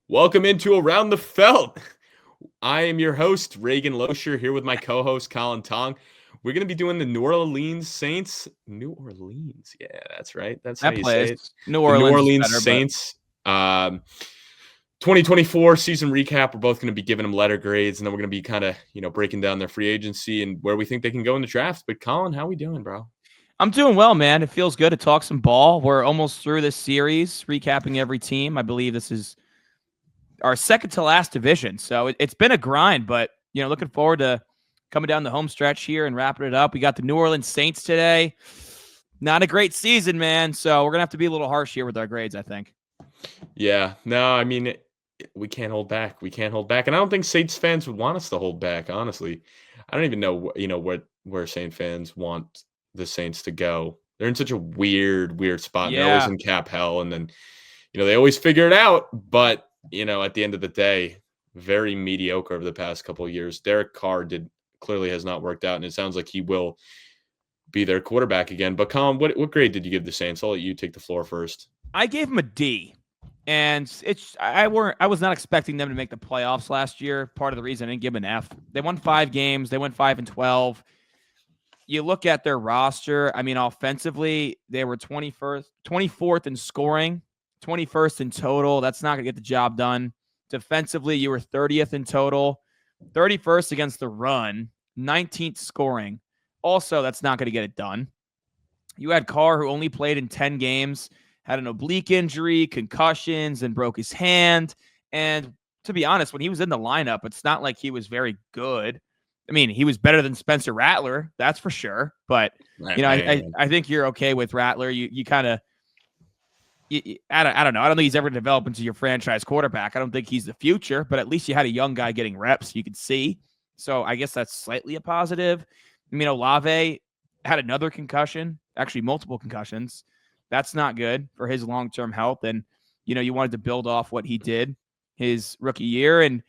Welcome into Around the Felt. I am your host, Reagan Loer, here with my co-host, Colin Tong. We're going to be doing the New Orleans Saints. New Orleans. Yeah, that's right. That's how That you say plays. it. New The New Orleans is Orleans better, Saints. 2024 season recap. We're both going to be giving them letter grades, and then we're going to be kind of, breaking down their free agency and where we think they can go in the draft. But Colin, how we doing, bro? I'm doing well, man. It feels good to talk some ball. We're almost through this series, recapping every team. I believe this is our second to last division. So it's been a grind, but, looking forward to coming down the home stretch here and wrapping it up. We got the New Orleans Saints today. Not a great season, man. So we're going to have to be a little harsh here with our grades, I think. Yeah. No, I mean, we can't hold back. We can't hold back. And I don't think Saints fans would want us to hold back, honestly. I don't even know, where Saints fans want the Saints to go. They're in such a weird spot. And they're always Yeah. in cap hell. And then, they always figure it out. But, at the end of the day, very mediocre over the past couple of years. Derek Carr clearly has not worked out. And it sounds like he will be their quarterback again. But Colin, what grade did you give the Saints? I'll let you take the floor first. I gave him a D. And I was not expecting them to make the playoffs last year. Part of the reason I didn't give them an F. They won 5 games. They went 5-12. You look at their roster. I mean, offensively, they were 24th in scoring, 21st in total. That's not going to get the job done. Defensively, you were 30th in total, 31st against the run, 19th scoring. Also, that's not going to get it done. You had Carr, who only played in 10 games, had an oblique injury, concussions, and broke his hand. And to be honest, when he was in the lineup, it's not like he was very good. I mean, he was better than Spencer Rattler, that's for sure. But, I think you're okay with Rattler. You kind of, I don't know. I don't think he's ever developed into your franchise quarterback. I don't think he's the future, but at least you had a young guy getting reps you could see. So I guess that's slightly a positive. I mean, Olave had another concussion, actually multiple concussions. That's not good for his long-term health. And, you wanted to build off what he did his rookie year. And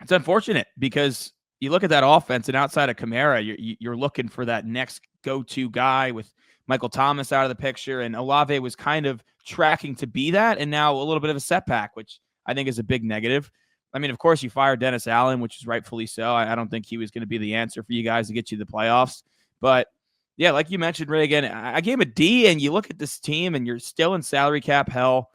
it's unfortunate because you look at that offense and outside of Kamara, you're looking for that next go-to guy with Michael Thomas out of the picture. And Olave was kind of tracking to be that. And now a little bit of a setback, which I think is a big negative. I mean, of course, you fired Dennis Allen, which is rightfully so. I don't think he was going to be the answer for you guys to get you the playoffs. But yeah, like you mentioned, Reagan, I gave him a D, and you look at this team, and you're still in salary cap hell.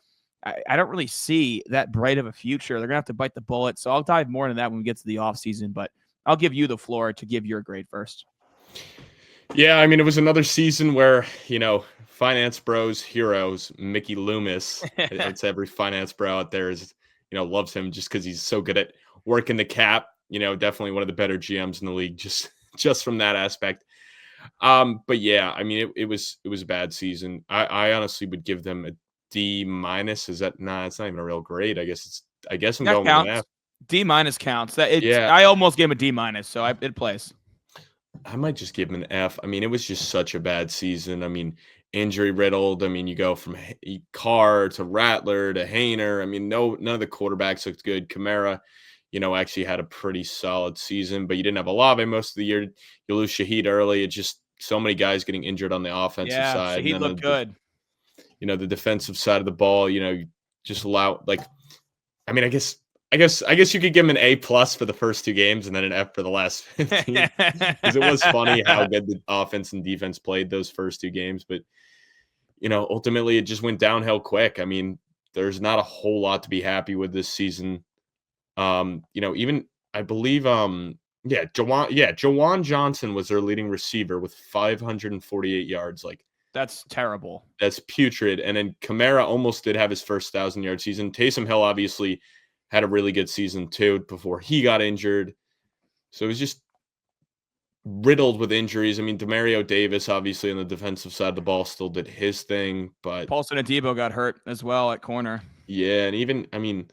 I don't really see that bright of a future. They're going to have to bite the bullet, so I'll dive more into that when we get to the offseason, but I'll give you the floor to give your grade first. Yeah, I mean, it was another season where, finance bros, heroes, Mickey Loomis, I'd say every finance bro out there is, loves him just because he's so good at working the cap, definitely one of the better GMs in the league, just from that aspect. But yeah, I mean, it was a bad season. I honestly would give them a D minus. Is that it's not even a real grade. I guess I'm going with an F. D minus counts. I almost gave him a D minus, so it plays. I might just give him an F. I mean, it was just such a bad season. I mean, injury riddled. I mean, you go from Carr to Rattler to Haener. I mean, none of the quarterbacks looked good. Kamara, actually had a pretty solid season, but you didn't have Olave most of the year. You lose Shaheed early. It's just so many guys getting injured on the offensive side. Shaheed looked good. The defensive side of the ball, just allow I mean, I guess you could give him an A+ for the first 2 games and then an F for the last 15. Because it was funny how good the offense and defense played those first 2 games. But, ultimately it just went downhill quick. I mean, there's not a whole lot to be happy with this season. Even I believe, Juwan Johnson was their leading receiver with 548 yards. That's terrible. That's putrid. And then Kamara almost did have his first 1,000-yard season. Taysom Hill obviously had a really good season too before he got injured. So it was just riddled with injuries. I mean, Demario Davis, obviously on the defensive side of the ball, still did his thing, but Paulson Adebo got hurt as well at corner. Yeah, and even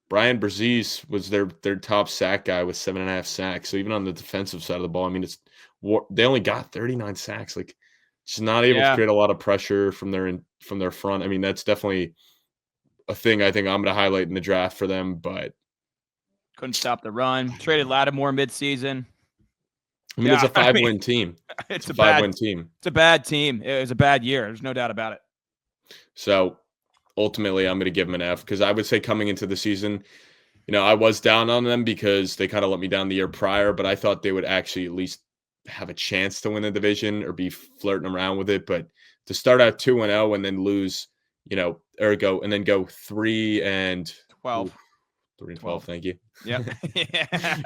Brian Brzee was their top sack guy with 7.5 sacks. So even on the defensive side of the ball, I mean, they only got 39 sacks. Just not able to create a lot of pressure from their front. I mean, that's definitely a thing I think I'm going to highlight in the draft for them. But couldn't stop the run. Traded Lattimore midseason. I mean, it's Yeah, a 5-win team. It's it's a a bad 5-win team. it's a bad team. It was a bad year. There's no doubt about it. So ultimately, I'm going to give them an F because I would say coming into the season, I was down on them because they kind of let me down the year prior, but I thought they would actually at least have a chance to win the division or be flirting around with it. But to start out 2-0 and then lose, or go 3 and 12. 3-12. Thank you. Yep.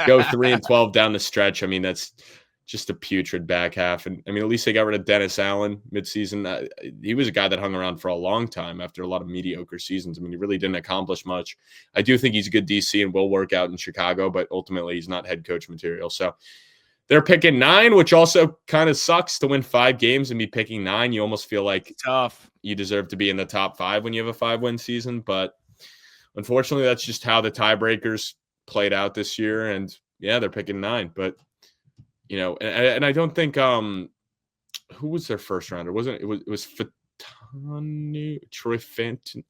Go 3-12 down the stretch. I mean, that's just a putrid back half. And I mean, at least they got rid of Dennis Allen midseason. He was a guy that hung around for a long time after a lot of mediocre seasons. I mean, he really didn't accomplish much. I do think he's a good DC and will work out in Chicago, but ultimately he's not head coach material. So they're picking 9, which also kind of sucks to win 5 games and be picking 9. You almost feel like tough. You deserve to be in the top 5 when you have a 5-win season. But unfortunately, that's just how the tiebreakers played out this year. And yeah, they're picking 9. But and I don't think who was their first rounder? It was Fatanu, Troy Fenton.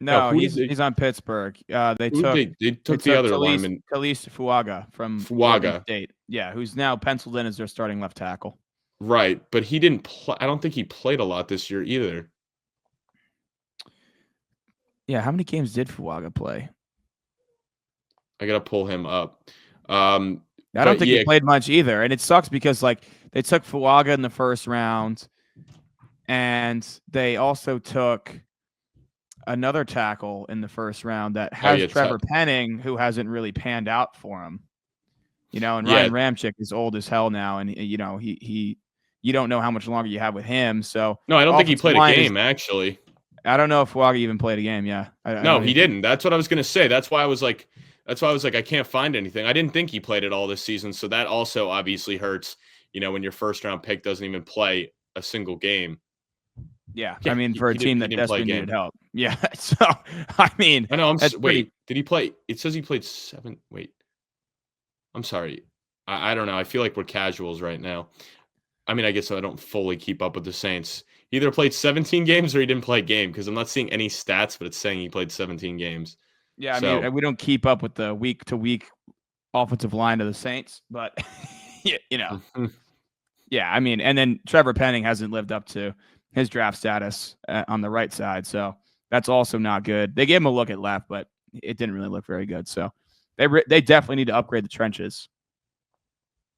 No, he's on Pittsburgh. They took the other lineman, Khalees Fuaga from Oregon State. Yeah, who's now penciled in as their starting left tackle. Right, but he didn't play. I don't think he played a lot this year either. Yeah, how many games did Fuaga play? I gotta pull him up. I don't think he played much either, and it sucks because they took Fuaga in the first round, and they also took another tackle in the first round that has Trevor Penning, who hasn't really panned out for him. And Ryan Ramczyk is old as hell now, and he you don't know how much longer you have with him. So no, I don't think he played a game actually. I don't know if Fuaga even played a game. Yeah, no, he didn't. That's what I was gonna say. That's why I was like, I can't find anything. I didn't think he played it all this season. So that also obviously hurts, when your first round pick doesn't even play a single game. Yeah. I mean, for a team that desperately needed help. Yeah. So, I mean, I know. Did he play? It says he played 7. Wait, I'm sorry. I don't know. I feel like we're casuals right now. I mean, I guess I don't fully keep up with the Saints. He either played 17 games or he didn't play a game because I'm not seeing any stats, but it's saying he played 17 games. Yeah, I mean, we don't keep up with the week-to-week offensive line of the Saints, but yeah, I mean, and then Trevor Penning hasn't lived up to his draft status on the right side, so that's also not good. They gave him a look at left, but it didn't really look very good. So they definitely need to upgrade the trenches.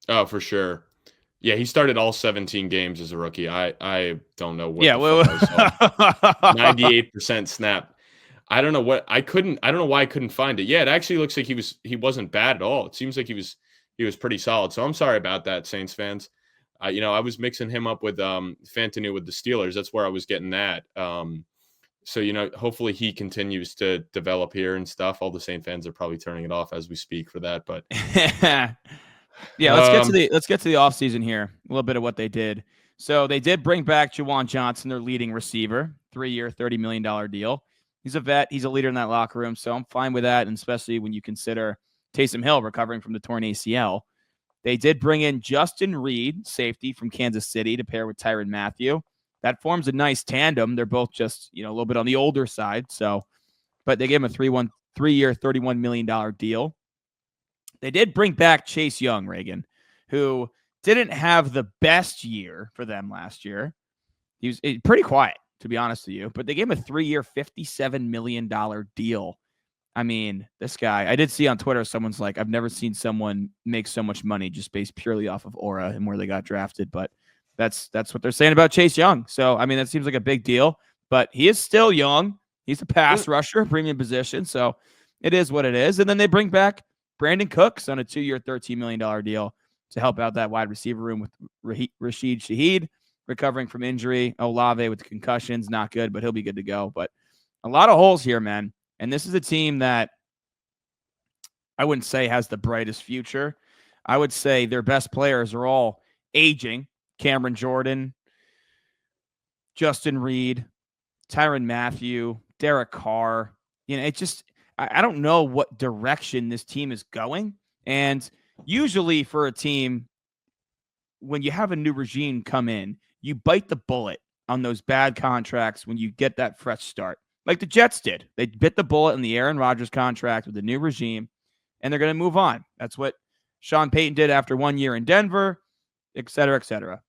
Oh, for sure. Yeah, he started all 17 games as a rookie. I don't know what. Yeah, 98% snap. I don't know why I couldn't find it. Yeah, it actually looks like he wasn't bad at all. It seems like he was pretty solid. So I'm sorry about that, Saints fans. I was mixing him up with Fantanu with the Steelers. That's where I was getting that. So hopefully he continues to develop here and stuff. All the Saint fans are probably turning it off as we speak for that. But yeah, let's get to the offseason here. A little bit of what they did. So they did bring back Juwan Johnson, their leading receiver, 3-year, $30 million deal. He's a vet. He's a leader in that locker room, so I'm fine with that, and especially when you consider Taysom Hill recovering from the torn ACL. They did bring in Justin Reid, safety from Kansas City, to pair with Tyrann Mathieu. That forms a nice tandem. They're both just a little bit on the older side, but they gave him a 3-year, $31 million deal. They did bring back Chase Young, Reagan, who didn't have the best year for them last year. He was pretty quiet, to be honest with you, but they gave him a 3-year, $57 million deal. I mean, this guy, I did see on Twitter, someone's like, I've never seen someone make so much money just based purely off of aura and where they got drafted. But that's what they're saying about Chase Young. So, I mean, that seems like a big deal, but he is still young. He's a pass rusher, premium position. So it is what it is. And then they bring back Brandon Cooks on a 2-year, $13 million deal to help out that wide receiver room with Rashid Shaheed recovering from injury. Olave with concussions, not good, but he'll be good to go. But a lot of holes here, man. And this is a team that I wouldn't say has the brightest future. I would say their best players are all aging. Cameron Jordan, Justin Reid, Tyrann Mathieu, Derek Carr. It just, I don't know what direction this team is going. And usually for a team, when you have a new regime come in, you bite the bullet on those bad contracts when you get that fresh start. Like the Jets did. They bit the bullet in the Aaron Rodgers contract with the new regime, and they're going to move on. That's what Sean Payton did after 1 year in Denver. et cetera, et cetera.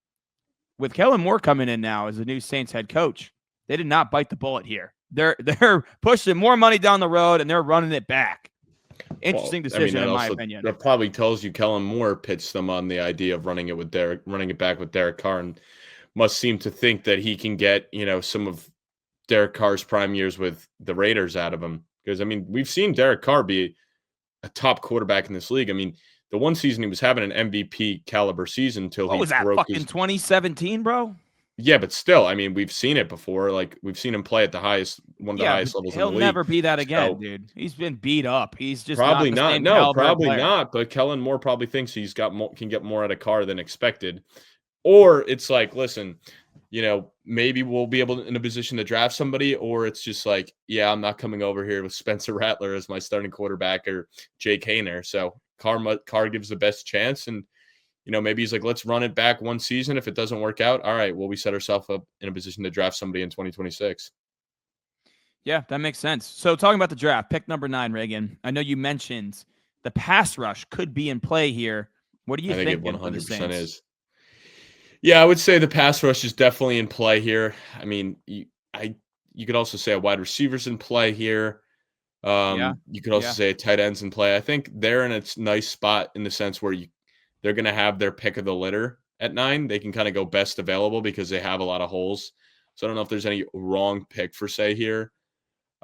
With Kellen Moore coming in now as the new Saints head coach, they did not bite the bullet here. They're pushing more money down the road and they're running it back. Interesting decision, in my opinion. That probably tells you Kellen Moore pitched them on the idea of running it back with Derek Carr, and must seem to think that he can get, some of Derek Carr's prime years with the Raiders out of him. Because, we've seen Derek Carr be a top quarterback in this league. The one season he was having an MVP caliber season until what was that, fucking 2017, bro? Yeah, but still, we've seen it before. Like, we've seen him play at one of the highest levels in the league. He'll never be that again, dude. He's been beat up. He's just probably not the same No, probably player. not. But Kellen Moore probably thinks he's can get more out of Carr than expected. Or it's like, listen, maybe we'll be in a position to draft somebody, or it's just like, yeah, I'm not coming over here with Spencer Rattler as my starting quarterback or Jake Hayner. So Carr gives the best chance, and maybe he's like, let's run it back one season. If it doesn't work out, all right, well, we set ourselves up in a position to draft somebody in 2026. Yeah, that makes sense. So talking about the draft, pick number 9, Reagan. I know you mentioned the pass rush could be in play here. What do you think? I think it 100% is. Yeah, I would say the pass rush is definitely in play here. You could also say a wide receiver's in play here. You could also say a tight end's in play. I think they're in a nice spot in the sense where they're going to have their pick of the litter at 9. They can kind of go best available because they have a lot of holes. So I don't know if there's any wrong pick for say here.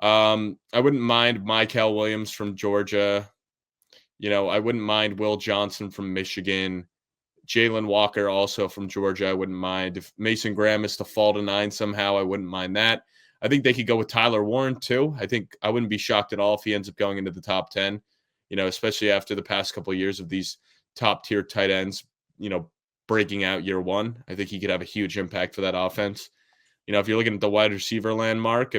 I wouldn't mind Michael Williams from Georgia. I wouldn't mind Will Johnson from Michigan. Jaylen Walker also from Georgia, I wouldn't mind. If Mason Graham is to fall to 9 somehow, I wouldn't mind that. I think they could go with Tyler Warren too. I wouldn't be shocked at all if he ends up going into the top 10, especially after the past couple of years of these top tier tight ends, breaking out year one. I think he could have a huge impact for that offense. If you're looking at the wide receiver landmark,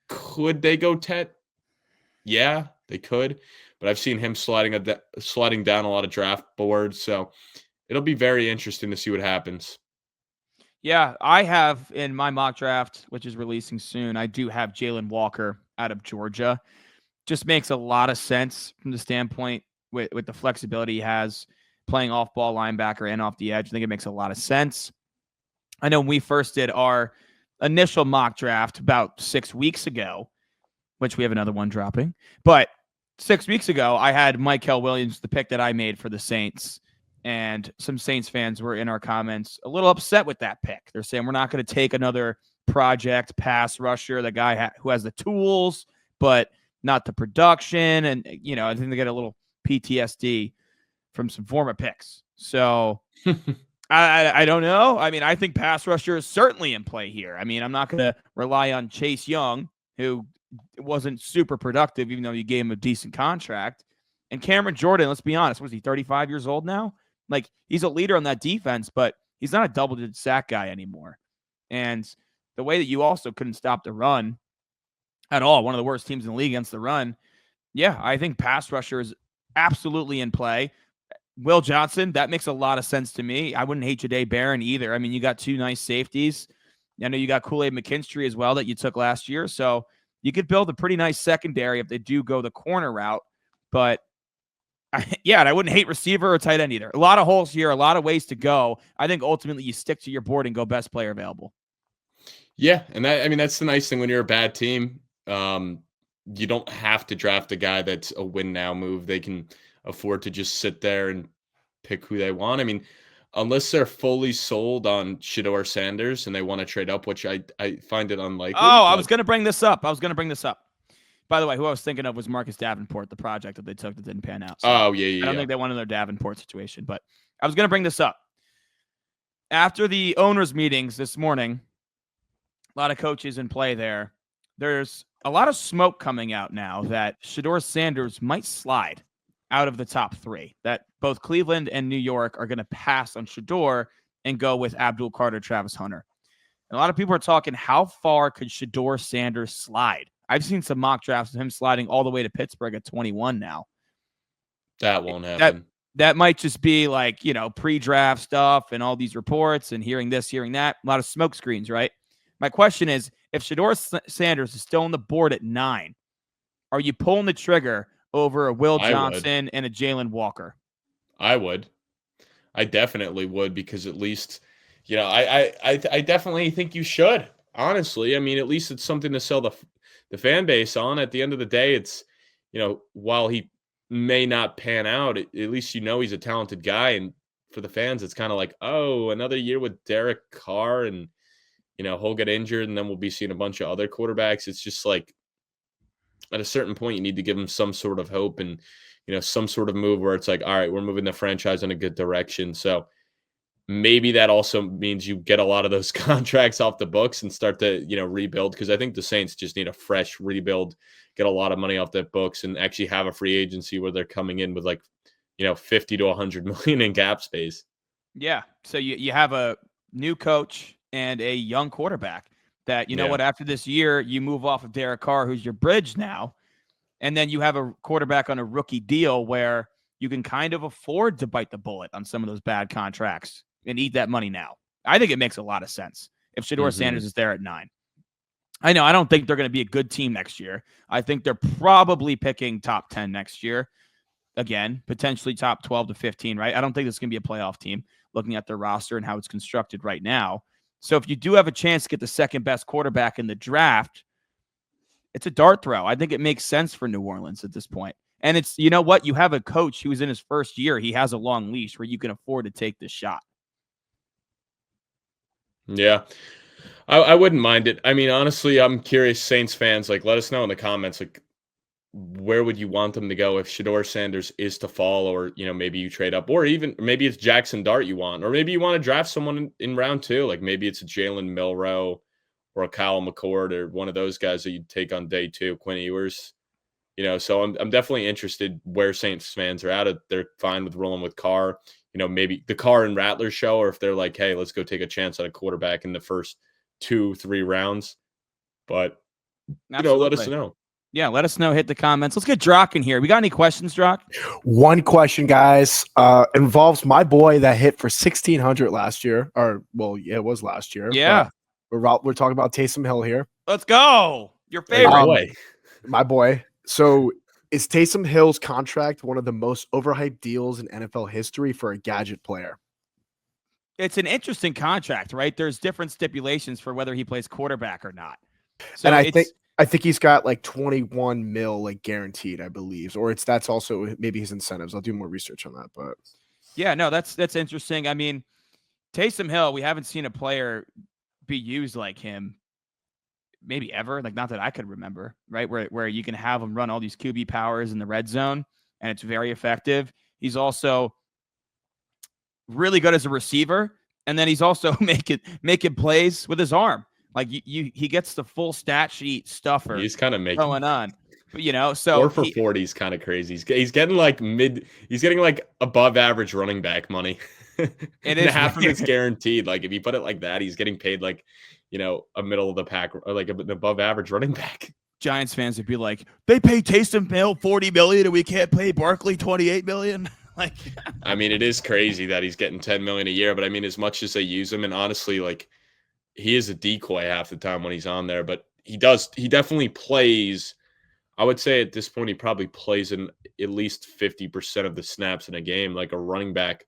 could they go Tet? Yeah, they could. But I've seen him sliding down a lot of draft boards. So it'll be very interesting to see what happens. Yeah, I have in my mock draft, which is releasing soon, I do have Jaylen Walker out of Georgia. Just makes a lot of sense from the standpoint with the flexibility he has playing off-ball linebacker and off the edge. I think it makes a lot of sense. I know when we first did our initial mock draft about 6 weeks ago, which we have another one dropping, but 6 weeks ago, I had Michael Williams, the pick that I made for the Saints, and some Saints fans were in our comments a little upset with that pick. They're saying we're not going to take another project pass rusher, the guy who has the tools, but not the production. And, I think they get a little PTSD from some former picks. So I don't know. I think pass rusher is certainly in play here. I'm not going to rely on Chase Young, who wasn't super productive, even though you gave him a decent contract. And Cameron Jordan, let's be honest, was he 35 years old now? Like, he's a leader on that defense, but he's not a double-digit sack guy anymore. And the way that you also couldn't stop the run at all, one of the worst teams in the league against the run, yeah, I think pass rusher is absolutely in play. Will Johnson, that makes a lot of sense to me. I wouldn't hate Jahdae Barron either. You got 2 nice safeties. I know you got Kool-Aid McKinstry as well that you took last year, so you could build a pretty nice secondary if they do go the corner route. But, and I wouldn't hate receiver or tight end either. A lot of holes here, a lot of ways to go. I think ultimately you stick to your board and go best player available. Yeah, and that's the nice thing when you're a bad team. You don't have to draft a guy that's a win now move. They can afford to just sit there and pick who they want. Unless they're fully sold on Shador Sanders and they want to trade up, which I find it unlikely. Oh, I was going to bring this up. By the way, who I was thinking of was Marcus Davenport, the project that they took that didn't pan out. So yeah. I don't think they wanted their Davenport situation, but I was going to bring this up. After the owners' meetings this morning, a lot of coaches in play there. There's a lot of smoke coming out now that Shador Sanders might slide out of the top 3, that both Cleveland and New York are going to pass on Shador and go with Abdul Carter, Travis Hunter. And a lot of people are talking, how far could Shador Sanders slide? I've seen some mock drafts of him sliding all the way to Pittsburgh at 21 now. That won't happen. That might just be like, pre-draft stuff and all these reports and hearing this, hearing that. A lot of smoke screens, right? My question is, if Shador Sanders is still on the board at 9, are you pulling the trigger over a Will Johnson and a Jaylen Walker? I would. I definitely would, because at least, I definitely think you should. Honestly, I mean, at least it's something to sell the fan base on. At the end of the day, it's, while he may not pan out, at least he's a talented guy, and for the fans, it's kind of like, oh, another year with Derek Carr, and he'll get injured, and then we'll be seeing a bunch of other quarterbacks. It's just like, at a certain point, you need to give him some sort of hope, and some sort of move where it's like, all right, we're moving the franchise in a good direction. So maybe that also means you get a lot of those contracts off the books and start to rebuild, because I think the Saints just need a fresh rebuild, get a lot of money off the books, and actually have a free agency where they're coming in with like 50 to 100 million in cap space. Yeah. So you have a new coach and a young quarterback that, know what, after this year, you move off of Derek Carr, who's your bridge now. And then you have a quarterback on a rookie deal where you can kind of afford to bite the bullet on some of those bad contracts and eat that money now. I think it makes a lot of sense if Shador Sanders is there at 9. I know I don't think they're going to be a good team next year. I think they're probably picking top 10 next year. Again, potentially top 12 to 15, right? I don't think it's going to be a playoff team looking at their roster and how it's constructed right now. So if you do have a chance to get the second best quarterback in the draft, it's a dart throw. I think it makes sense for New Orleans at this point. And it's, you know what? You have a coach who is in his first year. He has a long leash where you can afford to take this shot. Yeah, I wouldn't mind it. I mean, honestly, I'm curious, Saints fans, like, let us know in the comments, like, where would you want them to go if Shador Sanders is to fall, or maybe you trade up, or even maybe it's Jackson Dart you want, or maybe you want to draft someone in round 2, like maybe it's a Jaylen Milroe or a Kyle McCord, or one of those guys that you'd take on day 2, Quinn Ewers. So I'm definitely interested where Saints fans are at. They're fine with rolling with Carr. Maybe the Carr and Rattler show, or if they're like, hey, let's go take a chance on a quarterback in the first 2-3 rounds. But let us know. Yeah, let us know. Hit the comments. Let's get Drock in here. We got any questions, Drock? One question, guys. Involves my boy that hit for 1,600 last year. It was last year. Yeah. We're talking about Taysom Hill here. Let's go. Your favorite. My boy. So is Taysom Hill's contract one of the most overhyped deals in NFL history for a gadget player? It's an interesting contract, right? There's different stipulations for whether he plays quarterback or not. So and I think he's got like 21 mil like guaranteed, I believe, or that's also maybe his incentives. I'll do more research on that, but yeah, no, that's interesting. I mean, Taysom Hill, we haven't seen a player be used like him maybe ever, like not that I could remember, right? Where you can have him run all these QB powers in the red zone and it's very effective. He's also really good as a receiver, and then he's also making plays with his arm. Like he gets the full stat sheet stuffer. He's kind of making going on, but so 4 for 40 is kind of crazy. He's getting like he's getting like above average running back money. It is half of it's guaranteed. Like if you put it like that, he's getting paid like a middle of the pack, or like an above average running back. Giants fans would be like, they pay Taysom Hill $40 million and we can't pay Barkley $28 million. Like, I mean, it is crazy that he's getting $10 million a year, but I mean, as much as they use him, and honestly, like, he is a decoy half the time when he's on there, but he definitely plays. I would say at this point, he probably plays in at least 50% of the snaps in a game, like a running back,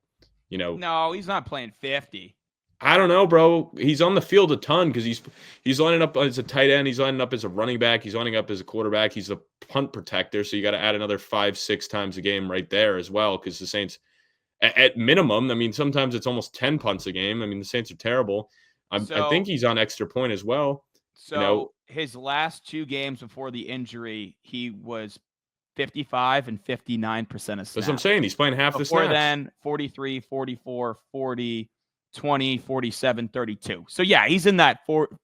No, he's not playing 50. I don't know, bro. He's on the field a ton because he's lining up as a tight end. He's lining up as a running back. He's lining up as a quarterback. He's a punt protector. So you got to add another 5-6 times a game right there as well, because the Saints, at minimum, I mean, sometimes it's almost 10 punts a game. I mean, the Saints are terrible. I think he's on extra point as well. So his last 2 games before the injury, he was 55 and 59% of snaps. That's what I'm saying. He's playing half the snaps. Before then, 43, 44, 40, 20, 47, 32. So yeah, he's in that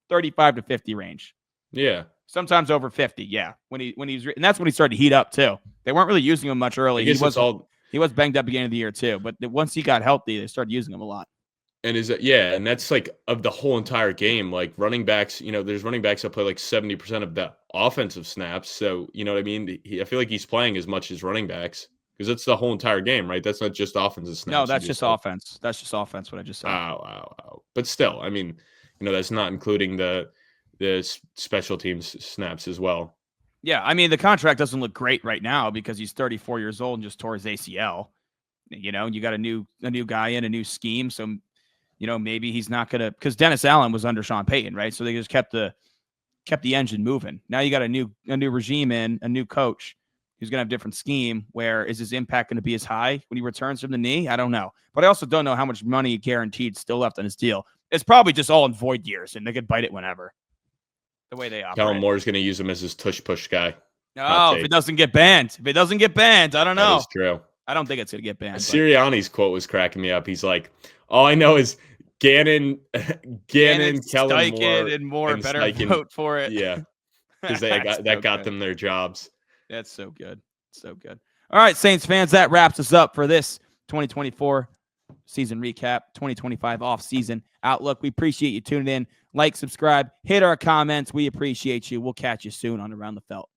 35 to 50 range. Yeah. Sometimes over 50. Yeah. And that's when he started to heat up too. They weren't really using him much early. He was banged up beginning of the year too, but once he got healthy, they started using him a lot. And and that's like of the whole entire game. Like running backs, there's running backs that play like 70% of the offensive snaps. So, you know what I mean? I feel like he's playing as much as running backs, because it's the whole entire game, right? That's not just offensive snaps. No, that's just offense. That's just offense, what I just said. Wow. But still, I mean, that's not including the special teams snaps as well. Yeah, I mean, the contract doesn't look great right now because he's 34 years old and just tore his ACL. You know, you got a new guy in, a new scheme. So, you know, maybe he's not going to, because Dennis Allen was under Sean Payton, right? So they just kept the engine moving. Now you got a new regime in, a new coach who's going to have a different scheme. Where is his impact going to be as high when he returns from the knee? I don't know. But I also don't know how much money guaranteed still left on his deal. It's probably just all in void years, and they could bite it whenever. The way they operate. Kellen Moore's going to use him as his tush push guy. No, if it doesn't get banned. I don't know. That is true. I don't think it's going to get banned. Sirianni's quote was cracking me up. He's like, all I know is Gannon, Kellen Moore, and Moore and better Steichen. vote for it. Yeah, because that got them their jobs. That's so good. So good. All right, Saints fans, that wraps us up for this 2024 season recap, 2025 off-season outlook. We appreciate you tuning in. Like, subscribe, hit our comments. We appreciate you. We'll catch you soon on Around the Felt.